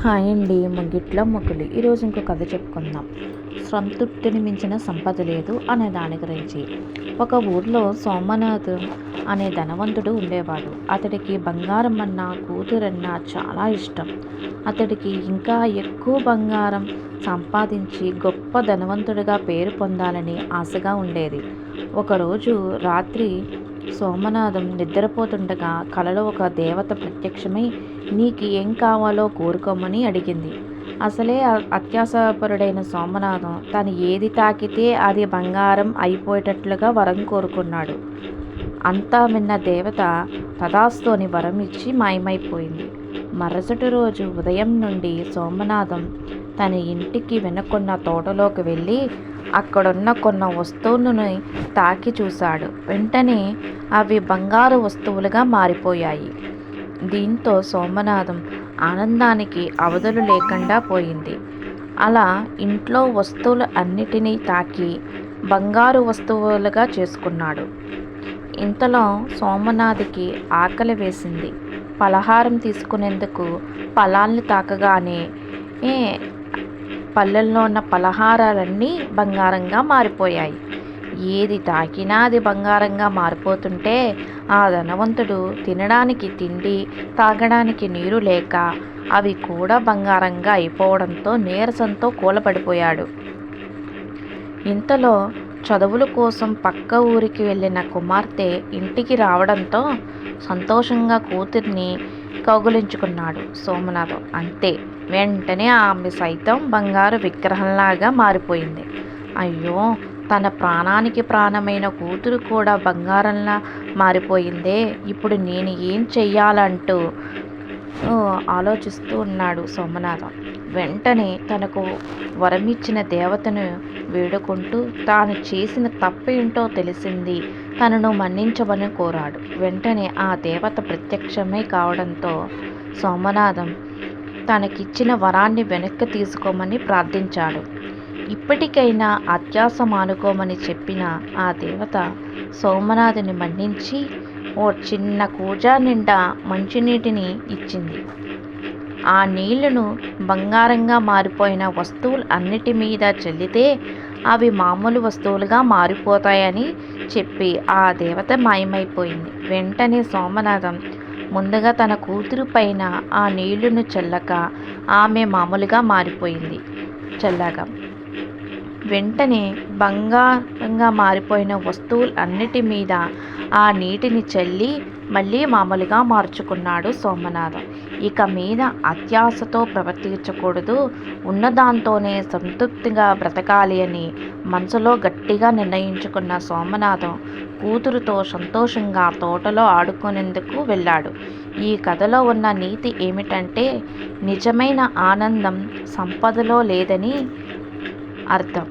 Hi అండి. ముంగిట్లో మొక్కులు. ఈరోజు ఇంకో కథ చెప్పుకుందాం. సంతృప్తిని మించిన సంపద లేదు అనే దాని గురించి. ఒక ఊర్లో సోమనాథ్ అనే ధనవంతుడు ఉండేవాడు. అతడికి బంగారం అన్నా కూతురన్నా చాలా ఇష్టం. అతడికి ఇంకా ఎక్కువ బంగారం సంపాదించి గొప్ప ధనవంతుడిగా పేరు పొందాలని ఆశగా ఉండేది. ఒకరోజు రాత్రి సోమనాథం నిద్రపోతుండగా కలలో ఒక దేవత ప్రత్యక్షమై నీకు ఏం కావాలో కోరుకోమని అడిగింది. అసలే అత్యాసపరుడైన సోమనాథం తను ఏది తాకితే అది బంగారం అయిపోయేటట్లుగా వరం కోరుకున్నాడు. అంతా విన్న దేవత తథాస్తుని వరం ఇచ్చి మాయమైపోయింది. మరుసటి రోజు ఉదయం నుండి సోమనాథం తన ఇంటికి వెనుకున్న తోటలోకి వెళ్ళి అక్కడున్న కొన్ని వస్తువులను తాకి చూశాడు. వెంటనే అవి బంగారు వస్తువులుగా మారిపోయాయి. దీంతో సోమనాథం ఆనందానికి అవధులు లేకుండా పోయింది. అలా ఇంట్లో వస్తువులు అన్నిటినీ తాకి బంగారు వస్తువులుగా చేసుకున్నాడు. ఇంతలో సోమనాథ్కి ఆకలి వేసింది. పలహారం తీసుకునేందుకు పళ్ళాన్ని తాకగానే పళ్ళెల్లో ఉన్న పలహారాలన్నీ బంగారంగా మారిపోయాయి. ఏది తాకినా అది బంగారంగా మారిపోతుంటే ఆ ధనవంతుడు తినడానికి తిండి, తాగడానికి నీరు లేక అవి కూడా బంగారంగా అయిపోవడంతో నీరసంతో కూలపడిపోయాడు. ఇంతలో చదువుల కోసం పక్క ఊరికి వెళ్ళిన కుమార్తె ఇంటికి రావడంతో సంతోషంగా కూతుర్ని కౌగిలించుకున్నాడు సోమనాథం. అంతే, వెంటనే ఆమె సైతం బంగారు విగ్రహంలాగా మారిపోయింది. అయ్యో, తన ప్రాణానికి ప్రాణమైన కూతురు కూడా బంగారంలా మారిపోయిందే, ఇప్పుడు నేను ఏం చెయ్యాలంటూ ఆలోచిస్తూ ఉన్నాడు సోమనాథం. వెంటనే తనకు వరమిచ్చిన దేవతను వేడుకుంటూ తాను చేసిన తప్పేంటో తెలిసింది, తనను మన్నించమని కోరాడు. వెంటనే ఆ దేవత ప్రత్యక్షమై కావడంతో సోమనాథం తనకిచ్చిన వరాన్ని వెనక్కి తీసుకోమని ప్రార్థించాడు. ఇప్పటికైనా అత్యాస మానుకోమని చెప్పిన ఆ దేవత సోమనాథుని మన్నించి ఓ చిన్న కూజా నిండా మంచినీటిని ఇచ్చింది. ఆ నీళ్లను బంగారంగా మారిపోయిన వస్తువులు అన్నిటి మీద చల్లితే అవి మామూలు వస్తువులుగా మారిపోతాయని చెప్పి ఆ దేవత మాయమైపోయింది. వెంటనే సోమనాథం ముందుగా తన కూతురు పైన ఆ నీళ్లను చల్లక ఆమె మామూలుగా మారిపోయింది. చల్లగా వెంటనే బంగారంగా మారిపోయిన వస్తువులు అన్నిటి మీద ఆ నీటిని చల్లి మళ్ళీ మామూలుగా మార్చుకున్నాడు సోమనాథం. ఇక మీద అత్యాశతో ప్రవర్తించకూడదు, ఉన్నదాంతోనే సంతృప్తిగా బ్రతకాలి అని మనసులో గట్టిగా నిర్ణయించుకున్న సోమనాథం కూతురుతో సంతోషంగా తోటలో ఆడుకునేందుకు వెళ్ళాడు. ఈ కథలో ఉన్న నీతి ఏమిటంటే నిజమైన ఆనందం సంపదలో లేదని అర్థం.